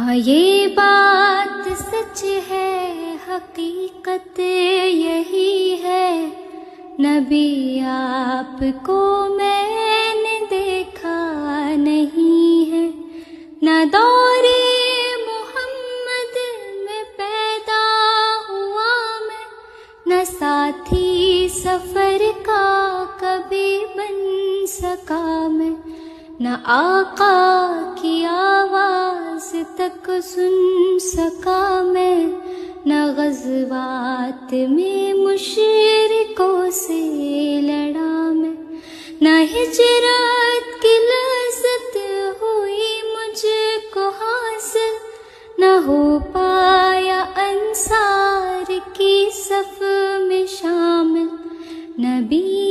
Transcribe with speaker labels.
Speaker 1: ہاں یہ بات سچ ہے، حقیقت یہی ہے، نبی آپ کو میں نے دیکھا نہیں ہے، نہ دور محمد میں پیدا ہوا میں، نہ ساتھی سفر کا کبھی بن سکا میں، نہ آقا کی آواز تک سن سکا میں، نہ غزوات میں مشرکوں سے لڑا میں، نہ ہجرت کی لذت ہوئی مجھ کو حاصل، نہ ہو پایا انصار کی صف میں شامل، نبی